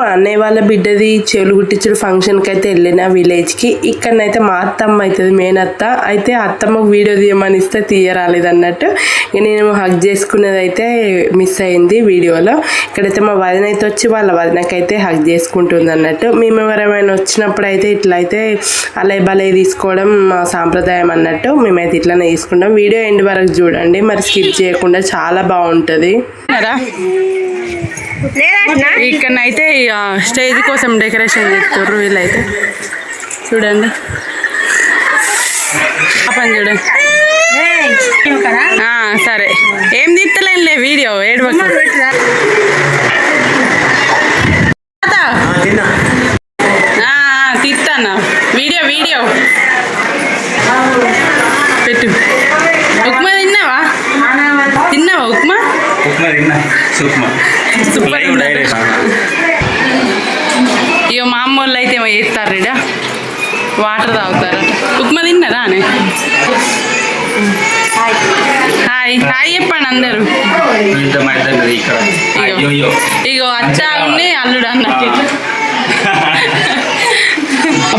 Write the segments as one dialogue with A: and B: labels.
A: మా అన్నయ్య వాళ్ళ బిడ్డది చెవులు కుట్టించుడు ఫంక్షన్కి అయితే వెళ్ళిన విలేజ్కి. ఇక్కడనైతే మా అత్తమ్మ అవుతుంది మేనత్త. అయితే అత్తమ్మకు వీడియో తీయమని ఇస్తే తీయరాలేదు అన్నట్టు నేను హగ్ చేసుకునేది అయితే మిస్ అయింది వీడియోలో. ఇక్కడైతే మా వదిన అయితే వచ్చి వాళ్ళ వదినకైతే హగ్ చేసుకుంటుంది అన్నట్టు. మేము ఎవరైనా వచ్చినప్పుడు అయితే ఇట్లా అయితే అలే బలే తీసుకోవడం మా సాంప్రదాయం అన్నట్టు. మేమైతే ఇట్లానే తీసుకుంటాం. వీడియో ఎండ్ వరకు చూడండి, మరి స్కిప్ చేయకుండా, చాలా బాగుంటుంది. ఇక్కడనైతే స్టేజ్ కోసం డెకరేషన్ చేస్తారు వీళ్ళైతే. చూడండి పని చూడండి. సరే ఏం తీస్తలేనులే వీడియో ఏడవకు. తీస్తాను వీడియో పెట్టు. ఉప్మా తిన్నావా ఉప్మా? సూపర్. ఇక మా అమ్మ వాళ్ళు అయితే ఏమో చేస్తారు ఇడ, వాటర్ తాగుతారట. ఉప్మా తిన్నారా అని హాయ్ చెప్పండి అందరూ. ఇగో అచ్చా ఉండి అల్లుడు అన్నట్టు.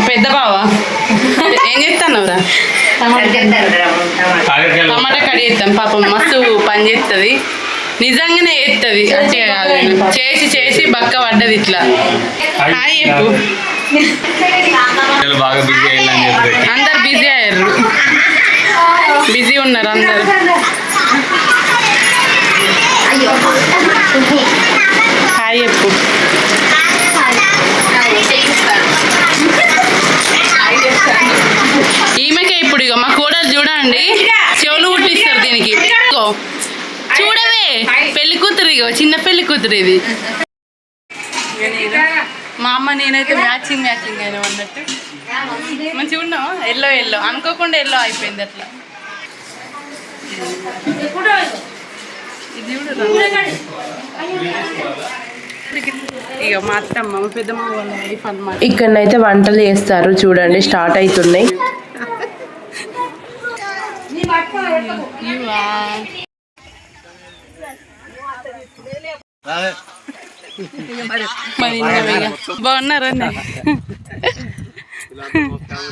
A: పెద్ద బావా ఏం చేస్తానవరా? టమాటా కడి చేస్తాం. పాపం మస్తు పని చేస్తుంది, నిజంగానే చేస్తుంది. అంటే కాదు, చేసి బక్క పడ్డది ఇట్లా. హాయ్ చెప్పు. అందరు బిజీ అయ్యారు, బిజీ ఉన్నారు అందరు. హాయ్ చెప్పు. ఈమెకే ఇప్పుడు ఇక మా కోడలు చూడండి చెవులు కుట్టిస్తారు దీనికి. చూడవే పెళ్లి కూతురు, ఇగో చిన్న పెళ్లి కూతురు ఇది. మా అమ్మ నేనైతే మ్యాచింగ్ అయినా అన్నట్టు మంచిగా ఉన్నాం. ఎల్లో అనుకోకుండా ఎల్లో అయిపోయింది అట్లా. ఇది ఇక మా అత్తమ్మ మా పెద్దమ్మ వాళ్ళ వైఫ్ అన్నమాట. ఇక్కడనైతే వంటలు చేస్తారు చూడండి, స్టార్ట్ అవుతున్నాయి. బాగున్నారండి.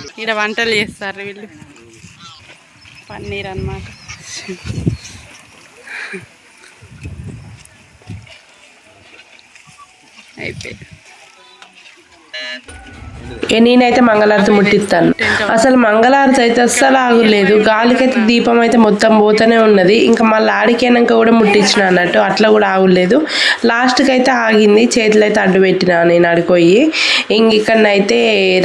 A: ఇక్కడ వంటలు చేస్తారు వీళ్ళు, పన్నీర్ అన్నమాట. అయిపోయి నేనైతే మంగళారతి ముట్టిస్తాను. అసలు మంగళారతి అయితే అస్సలు ఆగులేదు, గాలికైతే దీపం అయితే మొత్తం పోతూనే ఉన్నది. ఇంకా మళ్ళీ ఆడికైనాక కూడా ముట్టించిన అన్నట్టు, అట్లా కూడా ఆగులేదు. లాస్ట్కి అయితే ఆగింది, చేతులు అయితే అడ్డు పెట్టినా నేను అడిపోయి. ఇక్కడనైతే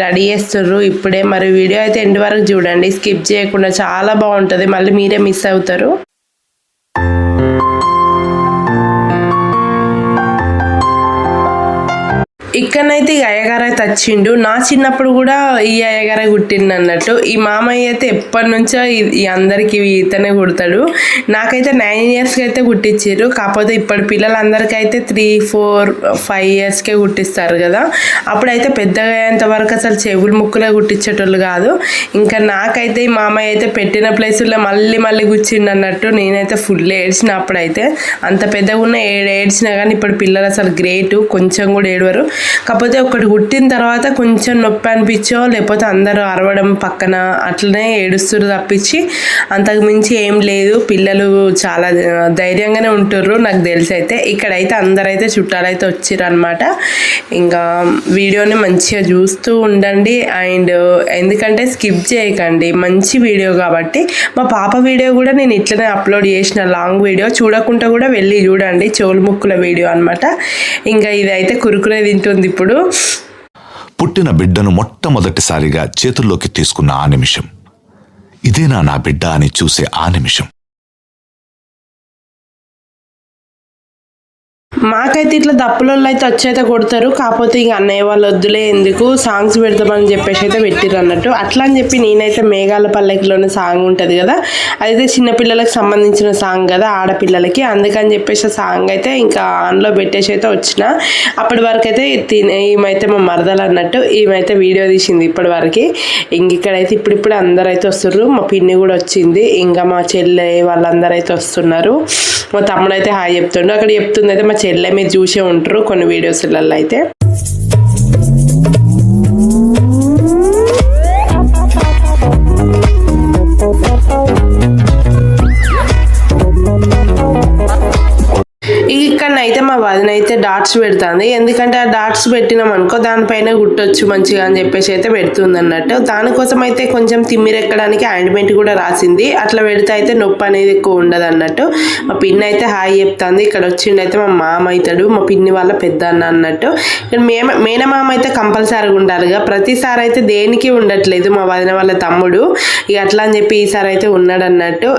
A: రెడీ చేస్తుర్రు ఇప్పుడే. మరి వీడియో అయితే ఎండ్ వరకు చూడండి, స్కిప్ చేయకుండా, చాలా బాగుంటుంది. మళ్ళీ మీరే మిస్ అవుతారు. ఇక్కడనైతే ఈ అయ్యగారు అయితే వచ్చిండు. నా చిన్నప్పుడు కూడా ఈ అయ్యగారే కుట్టిండు అన్నట్టు. ఈ మామయ్య అయితే ఎప్పటి నుంచో ఈ అందరికి ఇతనే కుడతాడు. నాకైతే 9 yearsకి అయితే కుట్టించారు. కాకపోతే ఇప్పటి పిల్లలందరికైతే 3, 4, 5 yearsకే కుట్టిస్తారు కదా. అప్పుడైతే పెద్దగా అయ్యేంత వరకు అసలు చెవులు ముక్కులే కుట్టించేటోళ్ళు కాదు. ఇంకా నాకైతే ఈ మామయ్య అయితే పెట్టిన ప్లేసుల్లో మళ్ళీ కూర్చిండు అన్నట్టు. నేనైతే ఫుల్ ఏడ్చిన అప్పుడైతే. అంత పెద్దగా ఉన్న ఏడ్చినా కానీ ఇప్పుడు పిల్లలు అసలు గ్రేటు, కొంచెం కూడా ఏడవరు. కాకపోతే ఒకటి కుట్టిన తర్వాత కొంచెం నొప్పి అనిపించో, లేకపోతే అందరూ అరవడం పక్కన అట్లనే ఏడుస్తురు తప్పించి అంతకు మించి ఏం లేదు. పిల్లలు చాలా ధైర్యంగానే ఉంటుర్రు నాకు తెలిసి. అయితే ఇక్కడైతే అందరైతే చుట్టాలైతే వచ్చిర్రు అనమాట. ఇంకా వీడియోని మంచిగా చూస్తూ ఉండండి. అండ్ ఎందుకంటే స్కిప్ చేయకండి, మంచి వీడియో కాబట్టి. మా పాప వీడియో కూడా నేను ఇట్లనే అప్లోడ్ చేసిన, లాంగ్ వీడియో. చూడకుండా కూడా వెళ్ళి చూడండి, చెవులు ముక్కుల వీడియో అనమాట. ఇంకా ఇదైతే కురుకురే తింటుంది ఇప్పుడు.
B: పుట్టిన బిడ్డను మొట్టమొదటిసారిగా చేతుల్లోకి తీసుకున్న ఆ నిమిషం, ఇదేనా నా బిడ్డ అని చూసే ఆ నిమిషం.
A: మాకైతే ఇట్లా దప్పులలో అయితే వచ్చైతే కొడతారు. కాకపోతే ఇక అన్నయ్య వాళ్ళు వద్దులే, ఎందుకు సాంగ్స్ పెడతామని చెప్పేసి అయితే పెట్టిర్రు అన్నట్టు. అట్లా అని చెప్పి నేనైతే మేఘాల పల్లకిలోనే సాంగ్ ఉంటుంది కదా, అదైతే చిన్నపిల్లలకు సంబంధించిన సాంగ్ కదా, ఆడపిల్లలకి. అందుకని చెప్పేసి సాంగ్ అయితే ఇంకా ఆన్లో పెట్టేసి అయితే వచ్చిన. అప్పటి వరకు అయితే ఈమెయితే మా మరదలు అన్నట్టు, ఈమెయితే వీడియో తీసింది ఇప్పటి వరకు. ఇంక ఇక్కడైతే ఇప్పుడు అందరైతే వస్తుర్రు. మా పిన్ని కూడా వచ్చింది, ఇంకా మా చెల్లె వాళ్ళందరూ అయితే వస్తున్నారు. మా తమ్ముడు అయితే హాయ్ చెప్తుండు. అక్కడ చెప్తుంది అయితే మా చెల్లె, మీరు చూసే ఉంటారు కొన్ని వీడియోస్లలో అయితే. అయితే డాట్స్ పెడుతుంది. ఎందుకంటే ఆ డాట్స్ పెట్టినాం అనుకో దానిపైన కుట్టొచ్చు మంచిగా అని చెప్పేసి అయితే పెడుతుంది అన్నట్టు. దానికోసం అయితే కొంచెం తిమ్మిరెక్కడానికి ఆయింట్మెంట్ కూడా రాసింది. అట్లా పెడితే అయితే నొప్పి అనేది ఎక్కువ ఉండదు అన్నట్టు. మా పిన్ని అయితే హాయ్ చెప్తుంది. ఇక్కడ వచ్చిండు అయితే మా మామ అవుతాడు, మా పిన్ని వాళ్ళ పెద్ద అన్న అన్నట్టు. ఇక్కడ మేనమామ అయితే కంపల్సరీగా ఉండాలిగా. ప్రతిసారి అయితే దేనికి ఉండట్లేదు మా వదిన వాళ్ళ తమ్ముడు. ఇక అట్లా అని చెప్పి ఈసారి అయితే ఉన్నాడు అన్నట్టు.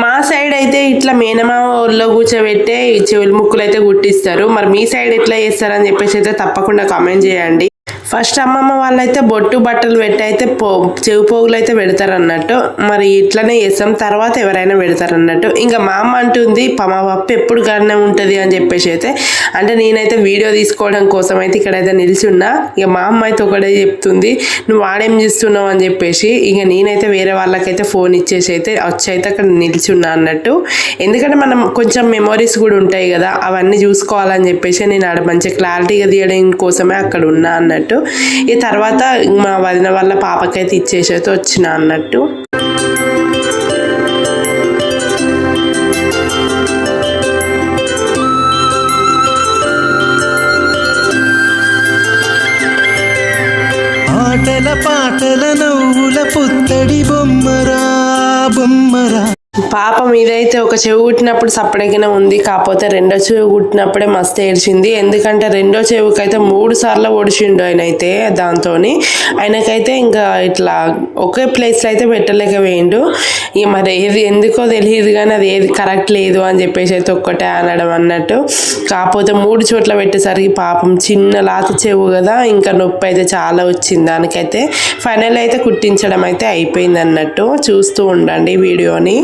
A: మా సైడ్ అయితే ఇట్లా మేనమామ ఒళ్ళో కూర్చోబెట్టే చెవులు ముక్కులు అయితే కుట్టిస్తారు. మరి మీ సైడ్ ఎట్లా చేస్తారని చెప్పేసి అయితే తప్పకుండా కామెంట్ చేయండి. ఫస్ట్ అమ్మమ్మ వాళ్ళైతే బొట్టు బట్టలు పెట్టి అయితే చెవి పోగులు అయితే పెడతారు అన్నట్టు. మరి ఇట్లనే చేస్తాం, తర్వాత ఎవరైనా పెడతారు అన్నట్టు. ఇంకా మా అమ్మ అంటుంది మా పప్పు ఎప్పుడు గానే ఉంటుంది అని చెప్పేసి అయితే. అంటే నేనైతే వీడియో తీసుకోవడం కోసం అయితే ఇక్కడైతే నిల్చున్నా. ఇక మా అమ్మ అయితే ఒకటే చెప్తుంది, నువ్వు వాడేం చేస్తున్నావు అని చెప్పేసి. ఇక నేనైతే వేరే వాళ్ళకైతే ఫోన్ ఇచ్చేసి అయితే వచ్చి అయితే అక్కడ నిల్చున్నా అన్నట్టు. ఎందుకంటే మనం కొంచెం మెమొరీస్ కూడా ఉంటాయి కదా, అవన్నీ చూసుకోవాలని చెప్పేసి నేను ఆడ మంచిగా క్లారిటీగా తీయడం కోసమే అక్కడ ఉన్నా అన్నట్టు. ఈ తర్వాత మా వదిన వాళ్ళ పాపకైతే ఇచ్చేసి అయితే వచ్చిన అన్నట్టు.
C: ఆటల పాటల నవ్వుల పుత్తడి బొమ్మరా బొమ్మరా.
A: పాప మీదైతే ఒక చెవి కుట్టినప్పుడు సప్పడగిన ఉంది, కాకపోతే రెండో చెవి కుట్టినప్పుడే మస్తు ఏడ్చింది. ఎందుకంటే రెండో చెవికైతే 3 సార్లు ఒడిచిండు ఆయన అయితే. దాంతో ఆయనకైతే ఇంకా ఇట్లా ఒకే ప్లేస్లో అయితే పెట్టలేకపోయిండు. ఇక మరి ఏది ఎందుకో తెలియదు కానీ అది ఏది కరెక్ట్ లేదు అని చెప్పేసి అయితే ఒక్కటే అనడం అన్నట్టు. కాకపోతే 3 చోట్ల పెట్టేసరికి పాపం చిన్న లాత చెవు కదా, ఇంకా నొప్పి అయితే చాలా వచ్చింది దానికైతే. ఫైనల్ అయితే కుట్టించడం అయితే అయిపోయింది అన్నట్టు. చూస్తూ ఉండండి వీడియోని.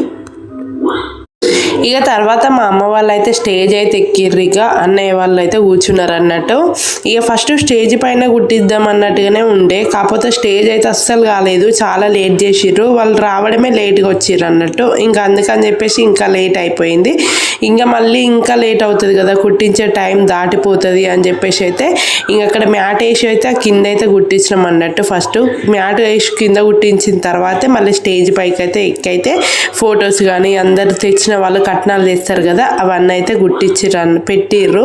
A: ఇక తర్వాత మా అమ్మ వాళ్ళు అయితే స్టేజ్ అయితే ఎక్కిర్రు. ఇక అన్నయ్య వాళ్ళు అయితే కూర్చున్నారు అన్నట్టు. ఇక ఫస్ట్ స్టేజ్ పైన కుట్టిద్దాం అన్నట్టుగానే ఉండే, కాకపోతే స్టేజ్ అయితే అస్సలు కాలేదు, చాలా లేట్ చేసిర్రు. వాళ్ళు రావడమే లేట్గా వచ్చిర్రు అన్నట్టు. ఇంకా అందుకని చెప్పేసి ఇంకా లేట్ అయిపోయింది. ఇంకా మళ్ళీ ఇంకా లేట్ అవుతుంది కదా, కుట్టించే టైం దాటిపోతుంది అని చెప్పేసి అయితే ఇంక అక్కడ మ్యాట్ వేసి అయితే కింద అయితే కుట్టించినాం అన్నట్టు. ఫస్ట్ మ్యాట్ వేసి కింద కుట్టించిన తర్వాతే మళ్ళీ స్టేజ్ పైకి అయితే ఎక్కైతే ఫొటోస్ కానీ అందరు తెచ్చిన వాళ్ళు కట్నాలు తెస్తారు కదా, అవన్నీ అయితే గుట్టించిర్రు పెట్టిర్రు.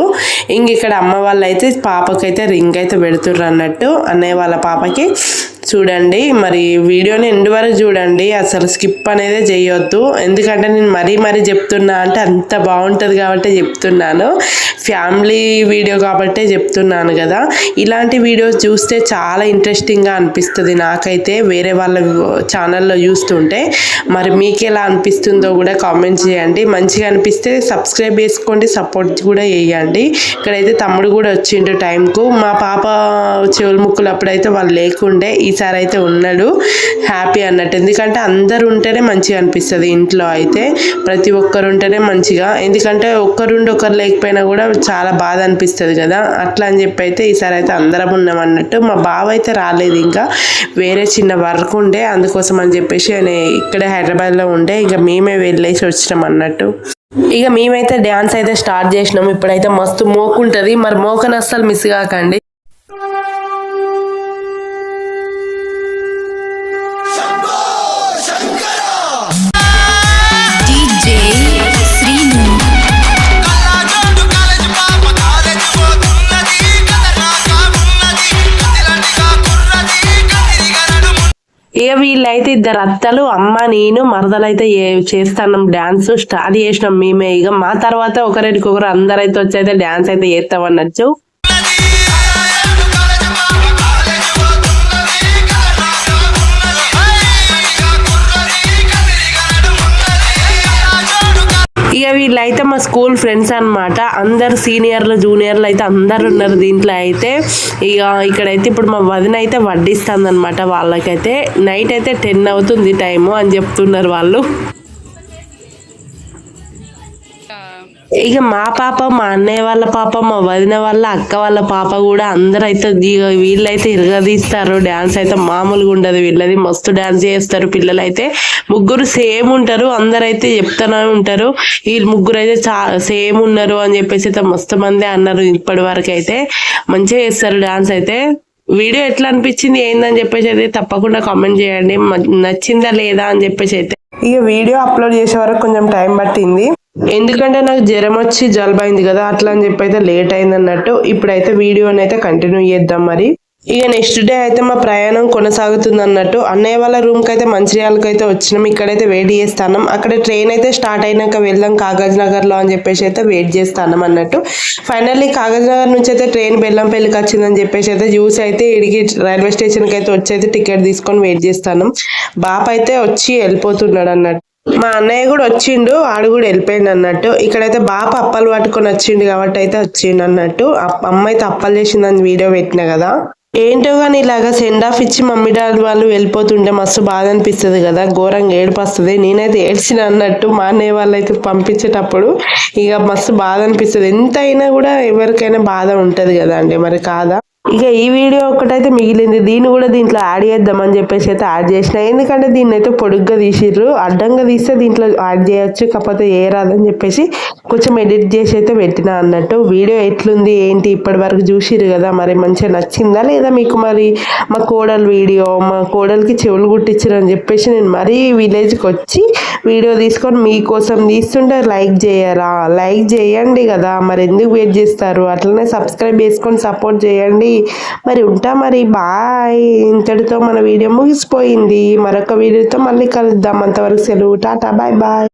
A: ఇంక ఇక్కడ అమ్మ వాళ్ళు అయితే పాపకైతే రింగ్ అయితే పెడుతుర్రు అన్నట్టు, అన్నయ్య వాళ్ళ పాపకి. చూడండి మరి వీడియోని ఎండ్ వరకు చూడండి, అసలు స్కిప్ అనేది చేయొద్దు. ఎందుకంటే నేను మరీ చెప్తున్నా, అంటే అంత బాగుంటుంది కాబట్టి చెప్తున్నాను. ఫ్యామిలీ వీడియో కాబట్టే చెప్తున్నాను కదా. ఇలాంటి వీడియోస్ చూస్తే చాలా ఇంట్రెస్టింగ్గా అనిపిస్తుంది నాకైతే, వేరే వాళ్ళ ఛానల్లో చూస్తుంటే. మరి మీకు ఎలా అనిపిస్తుందో కూడా కామెంట్ చేయండి. మంచిగా అనిపిస్తే సబ్స్క్రైబ్ చేసుకోండి, సపోర్ట్ కూడా చేయండి. ఇక్కడైతే తమ్ముడు కూడా వచ్చిండు టైంకు. మా పాప చెవుల ముక్కులు అప్పుడైతే వాళ్ళు లేకుండే, ఈసారి అయితే ఉన్నాడు. హ్యాపీ అన్నట్టు. ఎందుకంటే అందరు ఉంటేనే మంచిగా అనిపిస్తుంది ఇంట్లో అయితే, ప్రతి ఒక్కరు ఉంటేనే మంచిగా. ఎందుకంటే ఒక్కరుండి ఒకరు లేకపోయినా కూడా చాలా బాధ అనిపిస్తుంది కదా, అట్లా అని చెప్పి అయితే ఈసారి అయితే అందరం ఉన్నాం అన్నట్టు. మా బావ అయితే రాలేదు, ఇంకా వేరే చిన్న వర్క్ ఉండే, అందుకోసం అని చెప్పేసి ఆయన ఇక్కడే హైదరాబాద్లో ఉండే. ఇక మేమే వెళ్ళేసి వచ్చినాం అన్నట్టు. ఇక మేమైతే డ్యాన్స్ అయితే స్టార్ట్ చేసినాం. ఇప్పుడైతే మస్తు మోకుంటుంది, మరి మోకని అస్సలు మిస్ కాకండి. ఇక వీళ్ళైతే ఇద్దరు అత్తలు, అమ్మ, నేను, మరదలైతే చేస్తాం డాన్స్ స్టార్ట్ చేసినాం మేమే. ఇక మా తర్వాత ఒకరింటికొకరు అందరైతే వచ్చి అయితే డాన్స్ అయితే చేస్తాం అన్నట్టు. ఇక వీళ్ళైతే మా స్కూల్ ఫ్రెండ్స్ అనమాట. అందరు సీనియర్లు జూనియర్లు అయితే అందరు ఉన్నారు దీంట్లో అయితే. ఇక ఇక్కడైతే ఇప్పుడు మా వదిన అయితే వడ్డిస్తుంది అనమాట వాళ్ళకైతే. నైట్ అయితే 10 అవుతుంది టైము అని చెప్తున్నారు వాళ్ళు. ఇక మా పాప, మా అన్నయ్య వాళ్ళ పాప, మా వదిన వాళ్ళ అక్క వాళ్ళ పాప కూడా అందరూ అయితే వీళ్ళైతే ఇరగదీస్తారు. డాన్స్ అయితే మామూలుగా ఉండదు వీళ్ళది, మస్తు డాన్స్ చేస్తారు. పిల్లలు అయితే ముగ్గురు సేమ్ ఉంటారు, అందరైతే చెప్తూనే ఉంటారు వీళ్ళు ముగ్గురు అయితే సేమ్ ఉన్నారు అని చెప్పేసి అయితే మస్తు మంది అన్నారు. ఇప్పటి వరకు అయితే మంచిగా చేస్తారు డాన్స్ అయితే. వీడియో ఎట్లా అనిపించింది ఏందని చెప్పేసి అయితే తప్పకుండా కామెంట్ చేయండి, నచ్చిందా లేదా అని చెప్పేసి అయితే. ఇక వీడియో అప్లోడ్ చేసే వరకు కొంచెం టైం పట్టింది. ఎందుకంటే నాకు జ్వరం వచ్చి జలుబైంది కదా, అట్లా అని చెప్పి అయితే లేట్ అయింది అన్నట్టు. ఇప్పుడైతే వీడియోని అయితే కంటిన్యూ చేద్దాం. మరి ఇక నెక్స్ట్ డే అయితే మా ప్రయాణం కొనసాగుతుంది అన్నట్టు. అన్నయ్య వాళ్ళ రూమ్కి అయితే మంచిర్యాలకు అయితే వచ్చినాం. ఇక్కడైతే వెయిట్ చేస్తాం. అక్కడ ట్రైన్ అయితే స్టార్ట్ అయినాక వెళ్దాం కాగజ్ నగర్లో అని చెప్పేసి అయితే వెయిట్ చేస్తాం అన్నట్టు. ఫైనల్లీ కాగజ్ నగర్ నుంచి అయితే ట్రైన్ బెల్లంపల్లికి వచ్చిందని చెప్పేసి అయితే చూసి అయితే ఇడికి రైల్వే స్టేషన్కి అయితే వచ్చి అయితే టికెట్ తీసుకొని వెయిట్ చేస్తాను. బాప అయితే వచ్చి వెళ్ళిపోతున్నాడు అన్నట్టు. మా అన్నయ్య కూడా వచ్చిండు, ఆడు కూడా వెళ్ళిపోయిండు అన్నట్టు. ఇక్కడైతే బాప అప్పలు పట్టుకొని వచ్చిండు కాబట్టి అయితే వచ్చిండు అన్నట్టు. అమ్మ అయితే అప్పలు చేసిందని వీడియో పెట్టిన కదా. ఏంటో కానీ ఇలాగా సెండ్ ఆఫ్ ఇచ్చి మమ్మీ డాడీ వాళ్ళు వెళ్ళిపోతుంటే మస్తు బాధ అనిపిస్తుంది కదా, ఘోరంగా ఏడుపు వస్తుంది. నేనైతే ఏడ్చిన అన్నట్టు. మా అన్నయ్య వాళ్ళు అయితే పంపించేటప్పుడు ఇక మస్తు బాధ అనిపిస్తుంది. ఎంత అయినా కూడా ఎవరికైనా బాధ ఉంటది కదా అండి, మరి కాదా. ఇక ఈ వీడియో ఒకటైతే మిగిలింది, దీన్ని కూడా దీంట్లో యాడ్ చేద్దామని చెప్పేసి అయితే యాడ్ చేసిన. ఎందుకంటే దీన్ని అయితే పొడుగ్గా తీసిర్రు, అడ్డంగా తీస్తే దీంట్లో యాడ్ చేయొచ్చు, కాకపోతే ఏ రాదని చెప్పేసి కొంచెం ఎడిట్ చేసి అయితే పెట్టినా అన్నట్టు. వీడియో ఎట్లుంది ఏంటి ఇప్పటి వరకు చూసిర్రు కదా, మరి మంచిగా నచ్చిందా లేదా మీకు? మరి మా కోడలు వీడియో, మా కోడలికి చెవులు కుట్టించారు అని చెప్పేసి నేను మరీ విలేజ్కి వచ్చి వీడియో తీసుకొని మీకోసం తీస్తుంటే లైక్ చేయరా? లైక్ చేయండి కదా, మరి ఎందుకు వెయిట్ చేస్తారు? అట్లనే సబ్స్క్రైబ్ చేసుకొని సపోర్ట్ చేయండి. మరి ఉంటా, మరి బాయ్. ఇంతటితో మన వీడియో ముగిసిపోయింది. మరొక వీడియోతో మళ్ళీ కలుద్దాం. అంతవరకు సెలవు, టాటా, బాయ్ బాయ్.